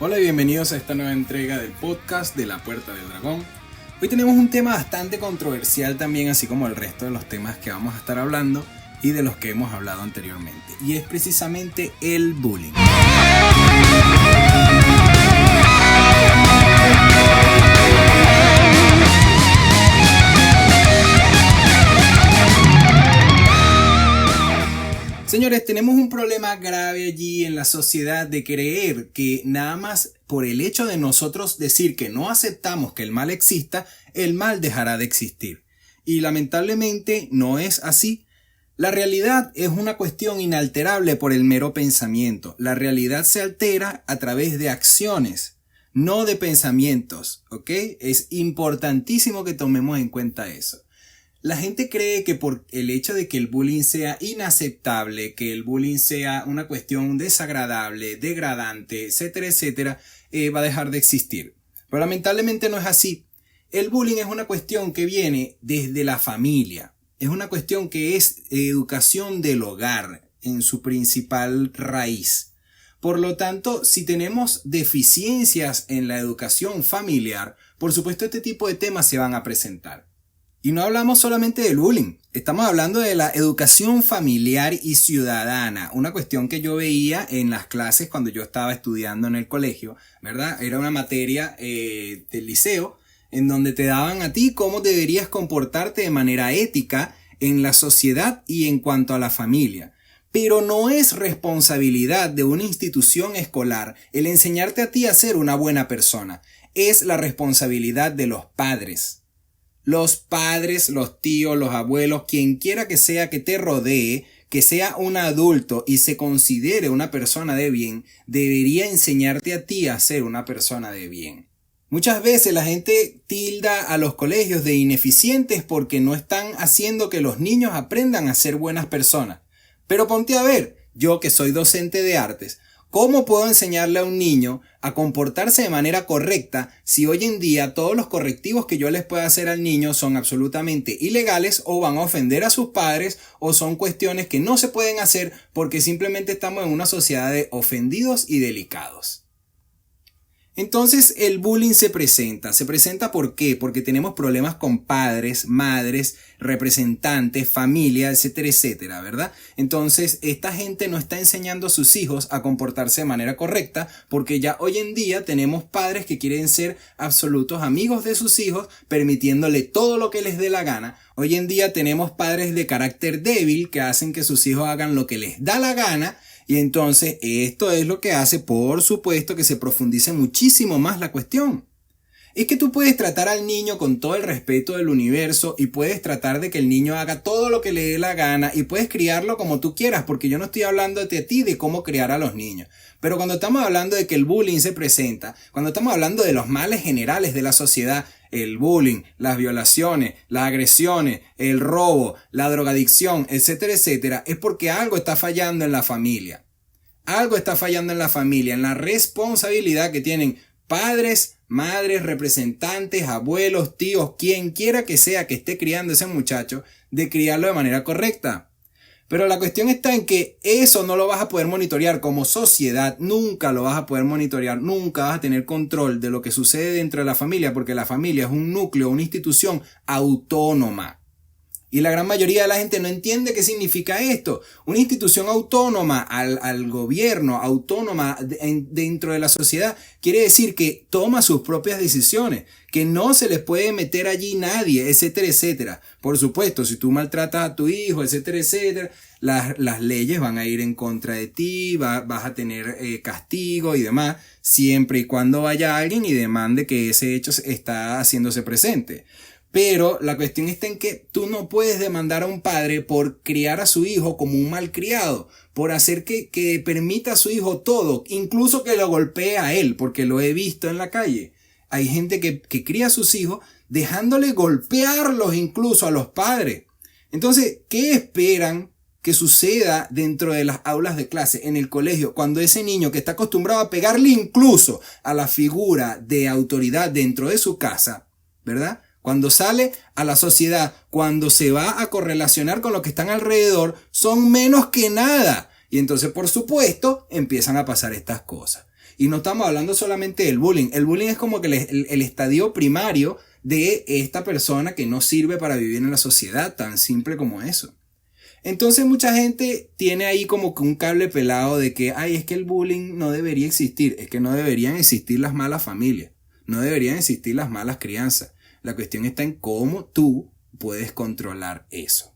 Hola y bienvenidos a esta nueva entrega del podcast de La Puerta del Dragón. Hoy tenemos un tema bastante controversial también, así como el resto de los temas que vamos a estar hablando y de los que hemos hablado anteriormente, y es precisamente el bullying. Señores, tenemos un problema grave allí en la sociedad de creer que nada más por el hecho de nosotros decir que no aceptamos que el mal exista, el mal dejará de existir. Y lamentablemente no es así. La realidad es una cuestión inalterable por el mero pensamiento. La realidad se altera a través de acciones, no de pensamientos, ¿ok? Es importantísimo que tomemos en cuenta eso. La gente cree que por el hecho de que el bullying sea inaceptable, que el bullying sea una cuestión desagradable, degradante, etcétera, etcétera, va a dejar de existir. Pero lamentablemente no es así. El bullying es una cuestión que viene desde la familia. Es una cuestión que es educación del hogar en su principal raíz. Por lo tanto, si tenemos deficiencias en la educación familiar, por supuesto este tipo de temas se van a presentar. Y no hablamos solamente del bullying, estamos hablando de la educación familiar y ciudadana, una cuestión que yo veía en las clases cuando yo estaba estudiando en el colegio, ¿verdad? Era una materia del liceo en donde te daban a ti cómo deberías comportarte de manera ética en la sociedad y en cuanto a la familia. Pero no es responsabilidad de una institución escolar el enseñarte a ti a ser una buena persona, es la responsabilidad de los padres. Los padres, los tíos, los abuelos, quien quiera que sea que te rodee, que sea un adulto y se considere una persona de bien, debería enseñarte a ti a ser una persona de bien. Muchas veces la gente tilda a los colegios de ineficientes porque no están haciendo que los niños aprendan a ser buenas personas. Pero ponte a ver, yo que soy docente de artes, ¿cómo puedo enseñarle a un niño a comportarse de manera correcta si hoy en día todos los correctivos que yo les pueda hacer al niño son absolutamente ilegales o van a ofender a sus padres o son cuestiones que no se pueden hacer porque simplemente estamos en una sociedad de ofendidos y delicados? Entonces el bullying se presenta ¿por qué? Porque tenemos problemas con padres, madres, representantes, familia, etcétera, etcétera, ¿verdad? Entonces esta gente no está enseñando a sus hijos a comportarse de manera correcta porque ya hoy en día tenemos padres que quieren ser absolutos amigos de sus hijos, permitiéndole todo lo que les dé la gana. Hoy en día tenemos padres de carácter débil que hacen que sus hijos hagan lo que les da la gana. Y entonces esto es lo que hace, por supuesto, que se profundice muchísimo más la cuestión. Es que tú puedes tratar al niño con todo el respeto del universo y puedes tratar de que el niño haga todo lo que le dé la gana y puedes criarlo como tú quieras, porque yo no estoy hablando de ti de cómo criar a los niños. Pero cuando estamos hablando de que el bullying se presenta, cuando estamos hablando de los males generales de la sociedad, el bullying, las violaciones, las agresiones, el robo, la drogadicción, etcétera, etcétera, es porque algo está fallando en la familia. Algo está fallando en la familia, en la responsabilidad que tienen padres, madres, representantes, abuelos, tíos, quien quiera que sea que esté criando a ese muchacho, de criarlo de manera correcta. Pero la cuestión está en que eso no lo vas a poder monitorear como sociedad, nunca lo vas a poder monitorear, nunca vas a tener control de lo que sucede dentro de la familia, porque la familia es un núcleo, una institución autónoma. Y la gran mayoría de la gente no entiende qué significa esto. Una institución autónoma al gobierno, autónoma dentro de la sociedad, quiere decir que toma sus propias decisiones, que no se les puede meter allí nadie, etcétera, etcétera. Por supuesto, si tú maltratas a tu hijo, etcétera, etcétera, las leyes van a ir en contra de ti, vas a tener castigo y demás, siempre y cuando vaya alguien y demande que ese hecho está haciéndose presente. Pero la cuestión está en que tú no puedes demandar a un padre por criar a su hijo como un malcriado, por hacer que permita a su hijo todo, incluso que lo golpee a él, porque lo he visto en la calle. Hay gente que cría a sus hijos dejándole golpearlos incluso a los padres. Entonces, ¿qué esperan que suceda dentro de las aulas de clase, en el colegio, cuando ese niño que está acostumbrado a pegarle incluso a la figura de autoridad dentro de su casa, ¿verdad? Cuando sale a la sociedad, cuando se va a correlacionar con lo que están alrededor, son menos que nada. Y entonces, por supuesto, empiezan a pasar estas cosas. Y no estamos hablando solamente del bullying. El bullying es como que el estadio primario de esta persona que no sirve para vivir en la sociedad, tan simple como eso. Entonces mucha gente tiene ahí como que un cable pelado de que, ay, es que el bullying no debería existir. Es que no deberían existir las malas familias. No deberían existir las malas crianzas. La cuestión está en cómo tú puedes controlar eso.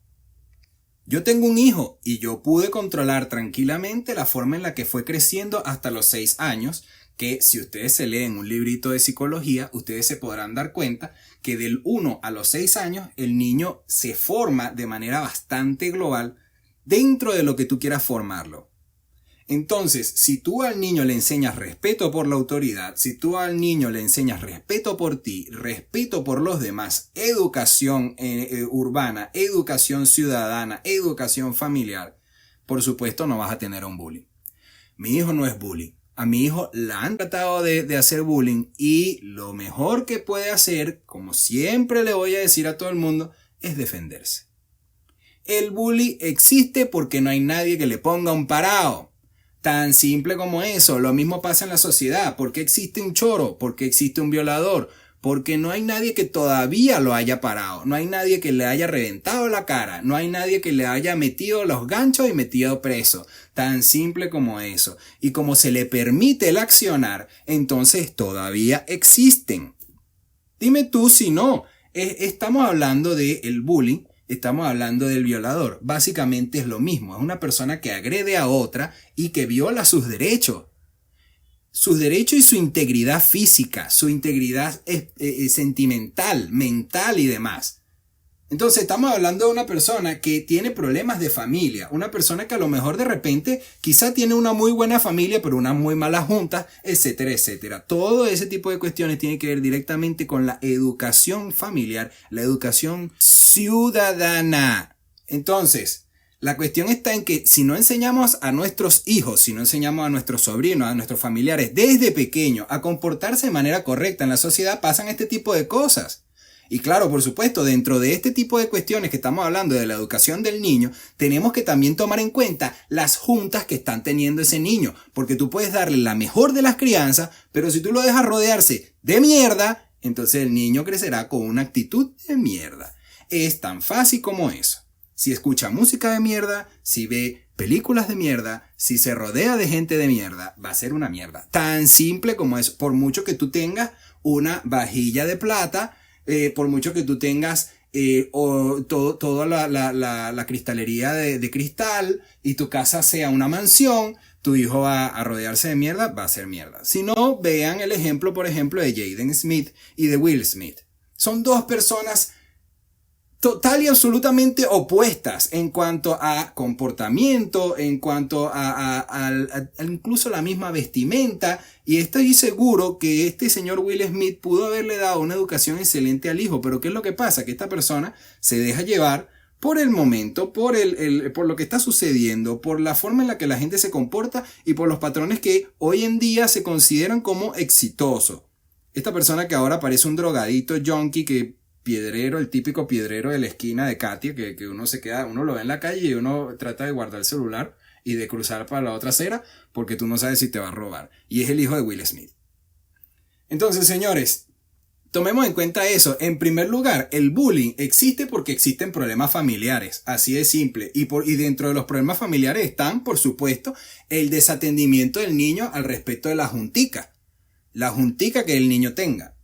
Yo tengo un hijo y yo pude controlar tranquilamente la forma en la que fue creciendo hasta los 6 años, que si ustedes se leen un librito de psicología, ustedes se podrán dar cuenta que del 1 a los 6 años el niño se forma de manera bastante global dentro de lo que tú quieras formarlo. Entonces, si tú al niño le enseñas respeto por la autoridad, si tú al niño le enseñas respeto por ti, respeto por los demás, educación urbana, educación ciudadana, educación familiar, por supuesto no vas a tener un bullying. Mi hijo no es bullying. A mi hijo la han tratado de hacer bullying y lo mejor que puede hacer, como siempre le voy a decir a todo el mundo, es defenderse. El bully existe porque no hay nadie que le ponga un parado. Tan simple como eso. Lo mismo pasa en la sociedad. ¿Por qué existe un choro? ¿Por qué existe un violador? Porque no hay nadie que todavía lo haya parado. No hay nadie que le haya reventado la cara. No hay nadie que le haya metido los ganchos y metido preso. Tan simple como eso. Y como se le permite el accionar, entonces todavía existen. Dime tú si no. Estamos hablando del bullying. Estamos hablando del violador. Básicamente es lo mismo. Es una persona que agrede a otra y que viola sus derechos. Sus derechos y su integridad física, su integridad sentimental, mental y demás. Entonces estamos hablando de una persona que tiene problemas de familia. Una persona que a lo mejor de repente quizá tiene una muy buena familia, pero una muy mala junta, etcétera, etcétera. Todo ese tipo de cuestiones tiene que ver directamente con la educación familiar, la educación ciudadana. Entonces, la cuestión está en que si no enseñamos a nuestros hijos, si no enseñamos a nuestros sobrinos, a nuestros familiares desde pequeños a comportarse de manera correcta en la sociedad, pasan este tipo de cosas. Y claro, por supuesto, dentro de este tipo de cuestiones que estamos hablando de la educación del niño, tenemos que también tomar en cuenta las juntas que están teniendo ese niño, porque tú puedes darle la mejor de las crianzas, pero si tú lo dejas rodearse de mierda, entonces el niño crecerá con una actitud de mierda. Es tan fácil como eso. Si escucha música de mierda, si ve películas de mierda, si se rodea de gente de mierda, va a ser una mierda. Tan simple como eso. Por mucho que tú tengas una vajilla de plata, por mucho que tú tengas toda la cristalería de cristal y tu casa sea una mansión, tu hijo va a rodearse de mierda, va a ser mierda. Si no, vean el ejemplo, por ejemplo, de Jaden Smith y de Will Smith. Son dos personas total y absolutamente opuestas en cuanto a comportamiento, en cuanto a incluso la misma vestimenta, y estoy seguro que este señor Will Smith pudo haberle dado una educación excelente al hijo, pero ¿qué es lo que pasa? Que esta persona se deja llevar por el momento, por lo que está sucediendo, por la forma en la que la gente se comporta y por los patrones que hoy en día se consideran como exitosos. Esta persona que ahora parece un drogadito junkie, que piedrero, el típico piedrero de la esquina de Katia, que uno lo ve en la calle y uno trata de guardar el celular y de cruzar para la otra acera porque tú no sabes si te va a robar. Y es el hijo de Will Smith. Entonces, señores, tomemos en cuenta eso. En primer lugar, el bullying existe porque existen problemas familiares. Así de simple. Y dentro de los problemas familiares están, por supuesto, el desatendimiento del niño al respecto de la juntica. La juntica que el niño tenga.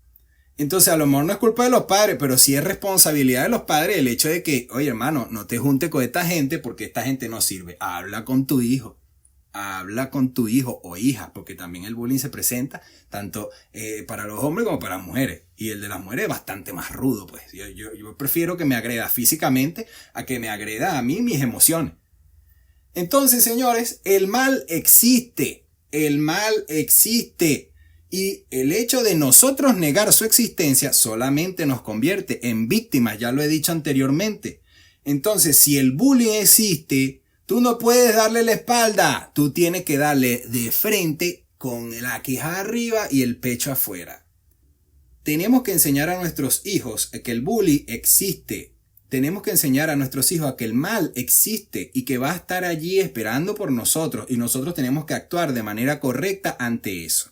Entonces a lo mejor no es culpa de los padres, pero sí es responsabilidad de los padres el hecho de que, oye hermano, no te juntes con esta gente porque esta gente no sirve. Habla con tu hijo o hija, porque también el bullying se presenta tanto para los hombres como para las mujeres. Y el de las mujeres es bastante más rudo, pues. Yo prefiero que me agreda físicamente a que me agreda a mí mis emociones. Entonces, señores, el mal existe. El mal existe. Y el hecho de nosotros negar su existencia solamente nos convierte en víctimas, ya lo he dicho anteriormente. Entonces, si el bullying existe, tú no puedes darle la espalda, tú tienes que darle de frente con la quijada arriba y el pecho afuera. Tenemos que enseñar a nuestros hijos que el bullying existe, tenemos que enseñar a nuestros hijos a que el mal existe y que va a estar allí esperando por nosotros y nosotros tenemos que actuar de manera correcta ante eso.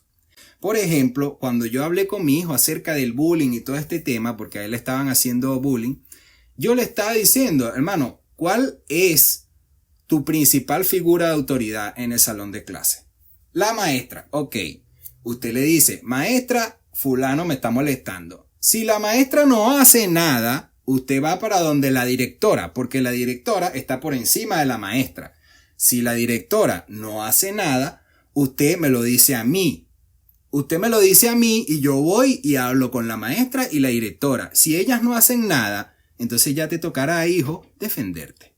Por ejemplo, cuando yo hablé con mi hijo acerca del bullying y todo este tema, porque a él le estaban haciendo bullying, yo le estaba diciendo, hermano, ¿cuál es tu principal figura de autoridad en el salón de clase? La maestra. Ok. Usted le dice, maestra, fulano me está molestando. Si la maestra no hace nada, usted va para donde la directora, porque la directora está por encima de la maestra. Si la directora no hace nada, usted me lo dice a mí. Usted me lo dice a mí y yo voy y hablo con la maestra y la directora. Si ellas no hacen nada, entonces ya te tocará, hijo, defenderte.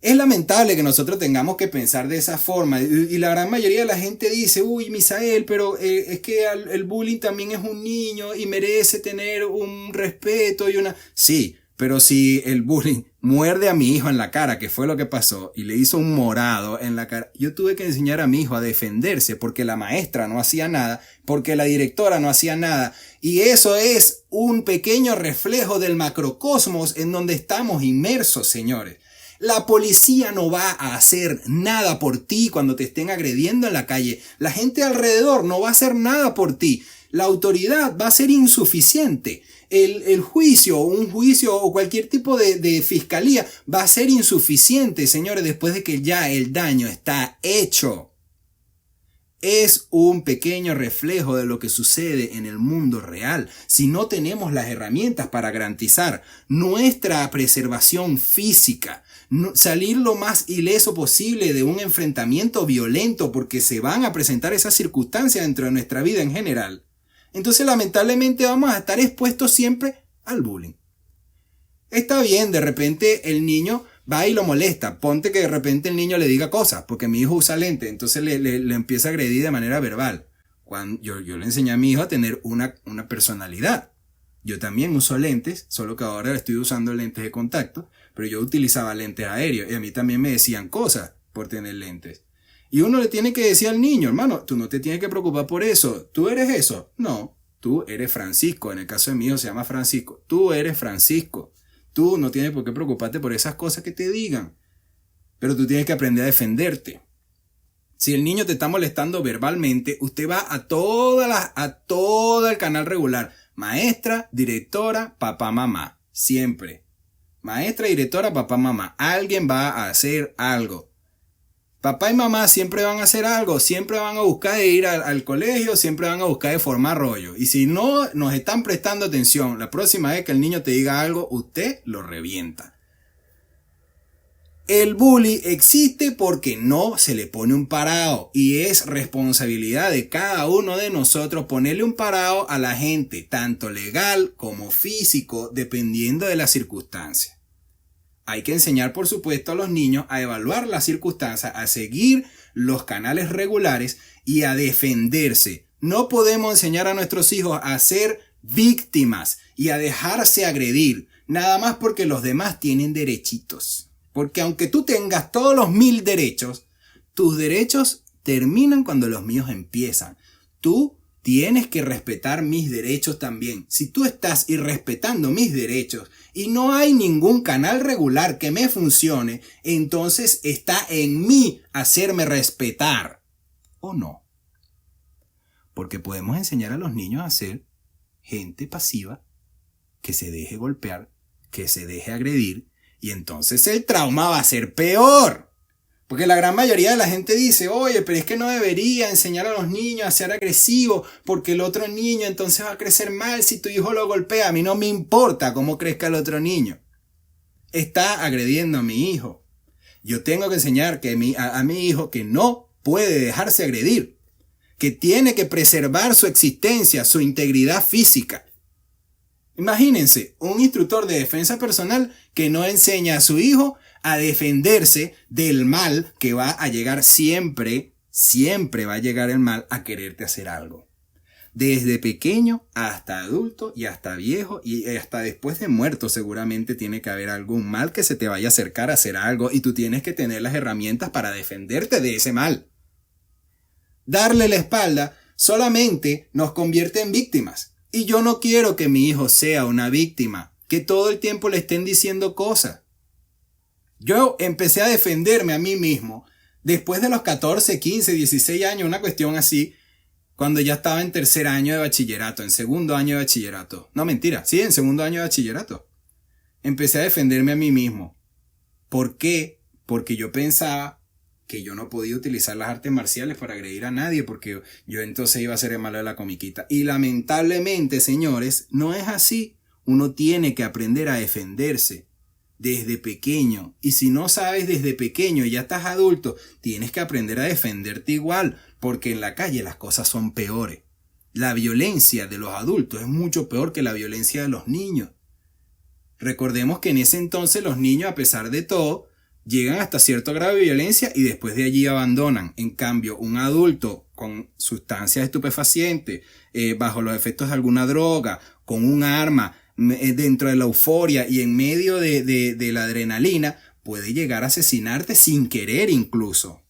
Es lamentable que nosotros tengamos que pensar de esa forma y la gran mayoría de la gente dice, uy, Misael, pero es que el bullying también es un niño y merece tener un respeto y una... Sí, pero si el bullying muerde a mi hijo en la cara, que fue lo que pasó, y le hizo un morado en la cara, yo tuve que enseñar a mi hijo a defenderse porque la maestra no hacía nada, porque la directora no hacía nada. Y eso es un pequeño reflejo del macrocosmos en donde estamos inmersos, señores. La policía no va a hacer nada por ti cuando te estén agrediendo en la calle. La gente alrededor no va a hacer nada por ti. La autoridad va a ser insuficiente. Un juicio o cualquier tipo de fiscalía va a ser insuficiente, señores, después de que ya el daño está hecho. Es un pequeño reflejo de lo que sucede en el mundo real. Si no tenemos las herramientas para garantizar nuestra preservación física, salir lo más ileso posible de un enfrentamiento violento porque se van a presentar esas circunstancias dentro de nuestra vida en general, entonces lamentablemente vamos a estar expuestos siempre al bullying. Está bien, de repente el niño va y lo molesta. Ponte que de repente el niño le diga cosas, porque mi hijo usa lente, entonces le empieza a agredir de manera verbal. Cuando yo le enseñé a mi hijo a tener una personalidad. Yo también uso lentes, solo que ahora estoy usando lentes de contacto, pero yo utilizaba lentes aéreos y a mí también me decían cosas por tener lentes. Y uno le tiene que decir al niño, hermano, tú no te tienes que preocupar por eso. ¿Tú eres eso? No, tú eres Francisco. En el caso de mi hijo se llama Francisco. Tú eres Francisco. Tú no tienes por qué preocuparte por esas cosas que te digan. Pero tú tienes que aprender a defenderte. Si el niño te está molestando verbalmente, usted va a todo el canal regular. Maestra, directora, papá, mamá. Siempre. Maestra, directora, papá, mamá. Alguien va a hacer algo. Papá y mamá siempre van a hacer algo, siempre van a buscar de ir al colegio, siempre van a buscar de formar rollo. Y si no nos están prestando atención, la próxima vez que el niño te diga algo, usted lo revienta. El bullying existe porque no se le pone un parado y es responsabilidad de cada uno de nosotros ponerle un parado a la gente, tanto legal como físico, dependiendo de las circunstancias. Hay que enseñar, por supuesto, a los niños a evaluar las circunstancias, a seguir los canales regulares y a defenderse. No podemos enseñar a nuestros hijos a ser víctimas y a dejarse agredir, nada más porque los demás tienen derechitos. Porque aunque tú tengas todos los 1000 derechos, tus derechos terminan cuando los míos empiezan. Tú tienes que respetar mis derechos también. Si tú estás irrespetando mis derechos y no hay ningún canal regular que me funcione, entonces está en mí hacerme respetar. ¿O no? Porque podemos enseñar a los niños a ser gente pasiva, que se deje golpear, que se deje agredir, y entonces el trauma va a ser peor. Porque la gran mayoría de la gente dice, oye, pero es que no debería enseñar a los niños a ser agresivos porque el otro niño entonces va a crecer mal si tu hijo lo golpea. A mí no me importa cómo crezca el otro niño. Está agrediendo a mi hijo. Yo tengo que enseñar a mi hijo que no puede dejarse agredir, que tiene que preservar su existencia, su integridad física. Imagínense, un instructor de defensa personal que no enseña a su hijo a defenderse del mal que va a llegar siempre va a llegar el mal a quererte hacer algo. Desde pequeño hasta adulto y hasta viejo y hasta después de muerto seguramente tiene que haber algún mal que se te vaya a acercar a hacer algo y tú tienes que tener las herramientas para defenderte de ese mal. Darle la espalda solamente nos convierte en víctimas. Y yo no quiero que mi hijo sea una víctima. que todo el tiempo le estén diciendo cosas. Yo empecé a defenderme a mí mismo después de los 14, 15, 16 años, una cuestión así, cuando ya estaba en tercer año de bachillerato, en segundo año de bachillerato. No, mentira, sí, en segundo año de bachillerato. Empecé a defenderme a mí mismo. ¿Por qué? Porque yo pensaba que yo no podía utilizar las artes marciales para agredir a nadie, porque yo entonces iba a ser el malo de la comiquita. Y lamentablemente, señores, no es así. Uno tiene que aprender a defenderse desde pequeño. Y si no sabes desde pequeño y ya estás adulto, tienes que aprender a defenderte igual, porque en la calle las cosas son peores. La violencia de los adultos es mucho peor que la violencia de los niños. Recordemos que en ese entonces los niños, a pesar de todo, llegan hasta cierto grado de violencia y después de allí abandonan. En cambio, un adulto con sustancias estupefacientes, bajo los efectos de alguna droga, con un arma, dentro de la euforia y en medio de la adrenalina, puede llegar a asesinarte sin querer incluso.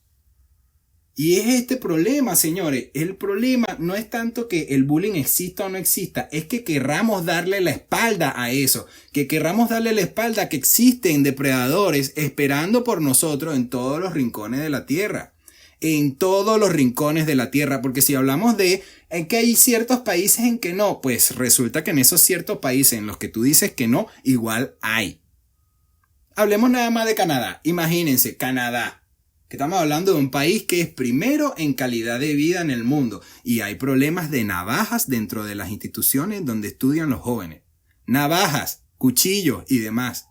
Y es este problema, señores. El problema no es tanto que el bullying exista o no exista, es que querramos darle la espalda a eso, que querramos darle la espalda a que existen depredadores esperando por nosotros en todos los rincones de la tierra. En todos los rincones de la tierra, porque si hablamos de en que hay ciertos países en que no, pues resulta que en esos ciertos países en los que tú dices que no, igual hay. Hablemos nada más de Canadá. Imagínense, Canadá. Que estamos hablando de un país que es primero en calidad de vida en el mundo y hay problemas de navajas dentro de las instituciones donde estudian los jóvenes. Navajas, cuchillos y demás.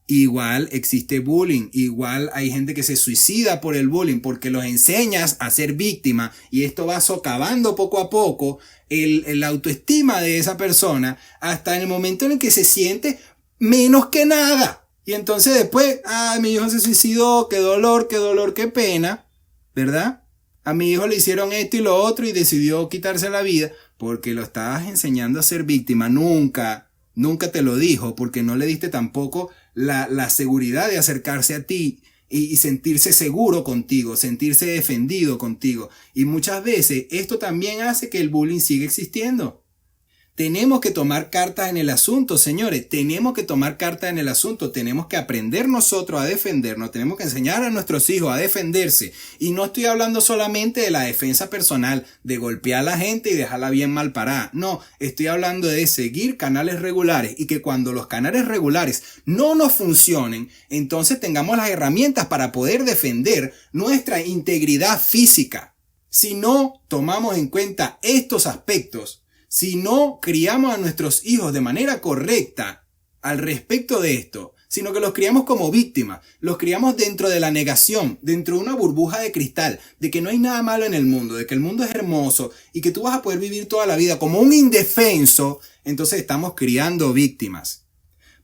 Igual existe bullying, igual hay gente que se suicida por el bullying porque los enseñas a ser víctima y esto va socavando poco a poco la autoestima de esa persona hasta en el momento en el que se siente menos que nada. Y entonces después, mi hijo se suicidó, qué dolor, qué pena, ¿verdad? A mi hijo le hicieron esto y lo otro y decidió quitarse la vida porque lo estabas enseñando a ser víctima. Nunca te lo dijo porque no le diste tampoco la seguridad de acercarse a ti y sentirse seguro contigo, sentirse defendido contigo. Y muchas veces esto también hace que el bullying siga existiendo. Tenemos que tomar cartas en el asunto, señores. Tenemos que tomar cartas en el asunto. Tenemos que aprender nosotros a defendernos. Tenemos que enseñar a nuestros hijos a defenderse. Y no estoy hablando solamente de la defensa personal, de golpear a la gente y dejarla bien mal parada. No, estoy hablando de seguir canales regulares y que cuando los canales regulares no nos funcionen, entonces tengamos las herramientas para poder defender nuestra integridad física. Si no tomamos en cuenta estos aspectos, si no criamos a nuestros hijos de manera correcta al respecto de esto, sino que los criamos como víctimas, los criamos dentro de la negación, dentro de una burbuja de cristal, de que no hay nada malo en el mundo, de que el mundo es hermoso y que tú vas a poder vivir toda la vida como un indefenso, entonces estamos criando víctimas.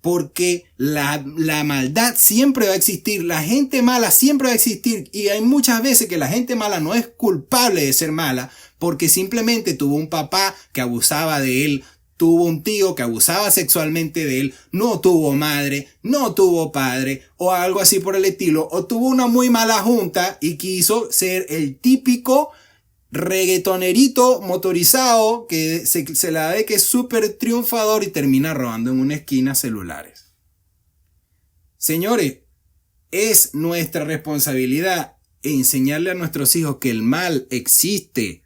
Porque la maldad siempre va a existir, la gente mala siempre va a existir y hay muchas veces que la gente mala no es culpable de ser mala porque simplemente tuvo un papá que abusaba de él, tuvo un tío que abusaba sexualmente de él, no tuvo madre, no tuvo padre o algo así por el estilo, o tuvo una muy mala junta y quiso ser el típico reggaetonerito motorizado que se la ve que es súper triunfador y termina robando en una esquina celulares. Señores, es nuestra responsabilidad enseñarle a nuestros hijos que el mal existe,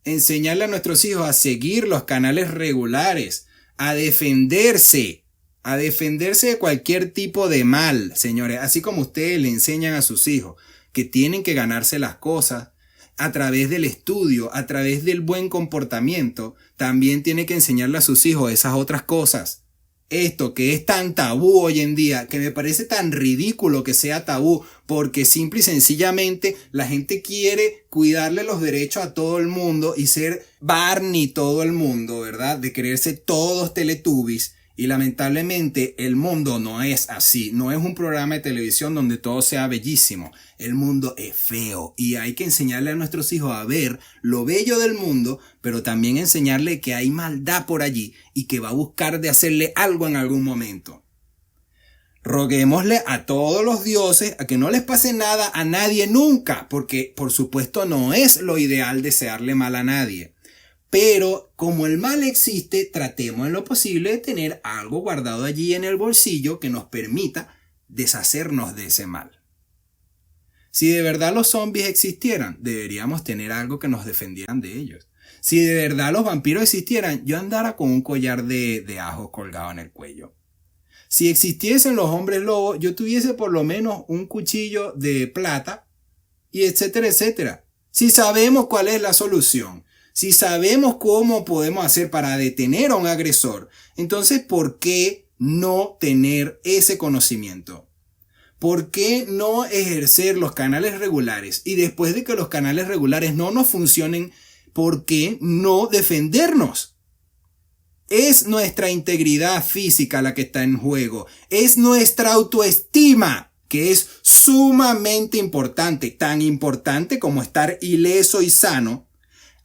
enseñarle a nuestros hijos a seguir los canales regulares, a defenderse de cualquier tipo de mal, señores, así como ustedes le enseñan a sus hijos que tienen que ganarse las cosas a través del estudio, a través del buen comportamiento, también tiene que enseñarle a sus hijos esas otras cosas. Esto que es tan tabú hoy en día, que me parece tan ridículo que sea tabú, porque simple y sencillamente la gente quiere cuidarle los derechos a todo el mundo y ser Barney todo el mundo, ¿verdad? De creerse todos Teletubbies. Y lamentablemente el mundo no es así, no es un programa de televisión donde todo sea bellísimo. El mundo es feo y hay que enseñarle a nuestros hijos a ver lo bello del mundo, pero también enseñarle que hay maldad por allí y que va a buscar de hacerle algo en algún momento. Roguémosle a todos los dioses a que no les pase nada a nadie nunca, porque por supuesto no es lo ideal desearle mal a nadie. Pero como el mal existe, tratemos en lo posible de tener algo guardado allí en el bolsillo que nos permita deshacernos de ese mal. Si de verdad los zombies existieran, deberíamos tener algo que nos defendieran de ellos. Si de verdad los vampiros existieran, yo andara con un collar de ajo colgado en el cuello. Si existiesen los hombres lobos, yo tuviese por lo menos un cuchillo de plata, y etcétera, etcétera. Si sabemos cuál es la solución, si sabemos cómo podemos hacer para detener a un agresor, entonces ¿por qué no tener ese conocimiento? ¿Por qué no ejercer los canales regulares? Y después de que los canales regulares no nos funcionen, ¿por qué no defendernos? Es nuestra integridad física la que está en juego. Es nuestra autoestima, que es sumamente importante. Tan importante como estar ileso y sano.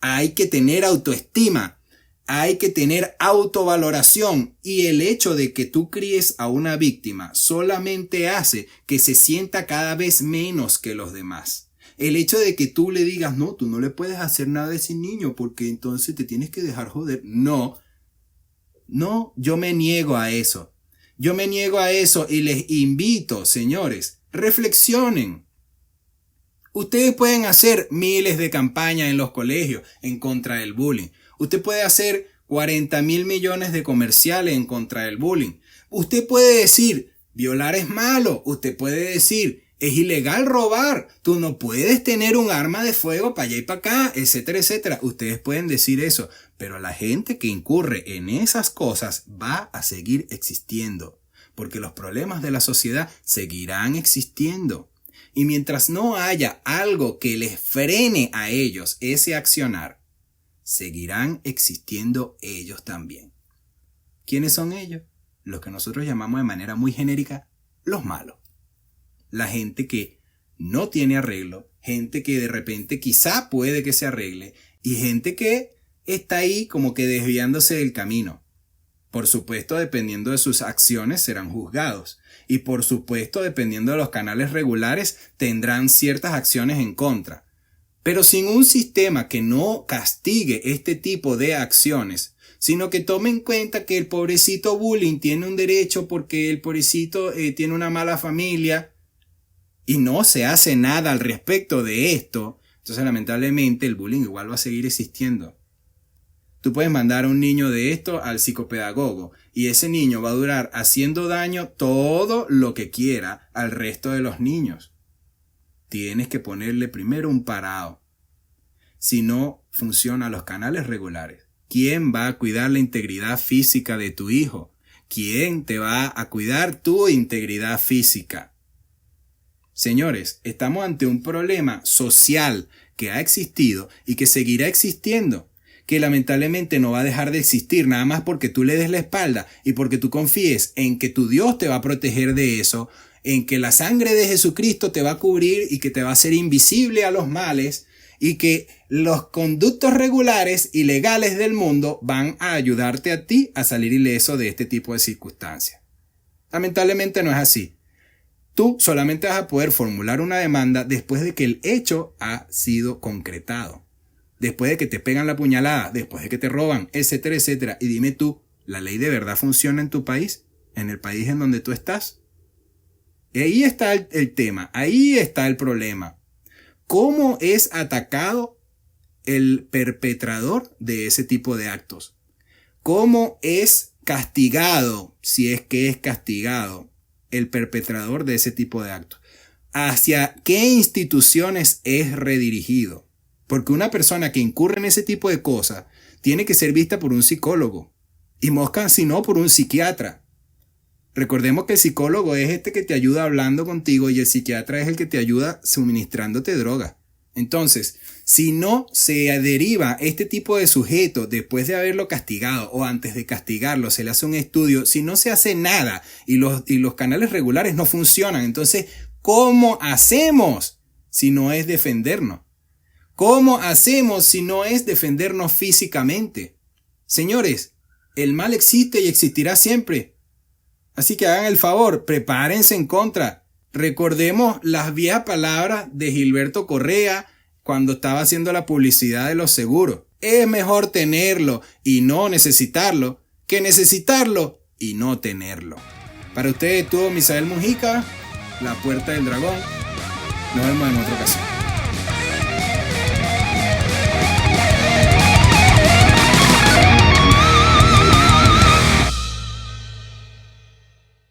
Hay que tener autoestima. Hay que tener autovaloración. Y el hecho de que tú críes a una víctima solamente hace que se sienta cada vez menos que los demás. El hecho de que tú le digas, no, tú no le puedes hacer nada a ese niño porque entonces te tienes que dejar joder. No, yo me niego a eso. Yo me niego a eso y les invito, señores, reflexionen. Ustedes pueden hacer miles de campañas en los colegios en contra del bullying. Usted puede hacer 40.000 millones de comerciales en contra del bullying. Usted puede decir, violar es malo. Usted puede decir, es ilegal robar. Tú no puedes tener un arma de fuego para allá y para acá, etcétera, etcétera. Ustedes pueden decir eso, pero la gente que incurre en esas cosas va a seguir existiendo, porque los problemas de la sociedad seguirán existiendo. Y mientras no haya algo que les frene a ellos ese accionar, seguirán existiendo ellos también. ¿Quiénes son ellos? Los que nosotros llamamos de manera muy genérica los malos. La gente que no tiene arreglo, gente que de repente quizá puede que se arregle y gente que está ahí como que desviándose del camino. Por supuesto, dependiendo de sus acciones serán juzgados y por supuesto, dependiendo de los canales regulares tendrán ciertas acciones en contra. Pero sin un sistema que no castigue este tipo de acciones, sino que tome en cuenta que el pobrecito bullying tiene un derecho porque el pobrecito tiene una mala familia, y no se hace nada al respecto de esto, entonces lamentablemente el bullying igual va a seguir existiendo. Tú puedes mandar a un niño de esto al psicopedagogo y ese niño va a durar haciendo daño todo lo que quiera al resto de los niños. Tienes que ponerle primero un parado. Si no funcionan los canales regulares, ¿quién va a cuidar la integridad física de tu hijo? ¿Quién te va a cuidar tu integridad física? Señores, estamos ante un problema social que ha existido y que seguirá existiendo, que lamentablemente no va a dejar de existir nada más porque tú le des la espalda y porque tú confíes en que tu Dios te va a proteger de eso, en que la sangre de Jesucristo te va a cubrir y que te va a hacer invisible a los males y que los conductos regulares y legales del mundo van a ayudarte a ti a salir ileso de este tipo de circunstancias. Lamentablemente no es así. Tú solamente vas a poder formular una demanda después de que el hecho ha sido concretado. Después de que te pegan la puñalada, después de que te roban, etcétera, etcétera. Y dime tú, ¿la ley de verdad funciona en tu país? ¿En el país en donde tú estás? Y ahí está el tema, ahí está el problema. ¿Cómo es atacado el perpetrador de ese tipo de actos? ¿Cómo es castigado, si es que es castigado, el perpetrador de ese tipo de actos? ¿Hacia qué instituciones es redirigido? Porque una persona que incurre en ese tipo de cosas tiene que ser vista por un psicólogo. Y mosca, si no, por un psiquiatra. Recordemos que el psicólogo es este que te ayuda hablando contigo y el psiquiatra es el que te ayuda suministrándote droga. Entonces, si no se deriva este tipo de sujeto después de haberlo castigado o antes de castigarlo, se le hace un estudio, si no se hace nada y los canales regulares no funcionan, entonces, ¿cómo hacemos si no es defendernos? ¿Cómo hacemos si no es defendernos físicamente? Señores, el mal existe y existirá siempre. Así que hagan el favor, prepárense en contra. Recordemos las viejas palabras de Gilberto Correa cuando estaba haciendo la publicidad de los seguros. Es mejor tenerlo y no necesitarlo que necesitarlo y no tenerlo. Para ustedes estuvo Misael Mujica, La Puerta del Dragón. Nos vemos en otra ocasión.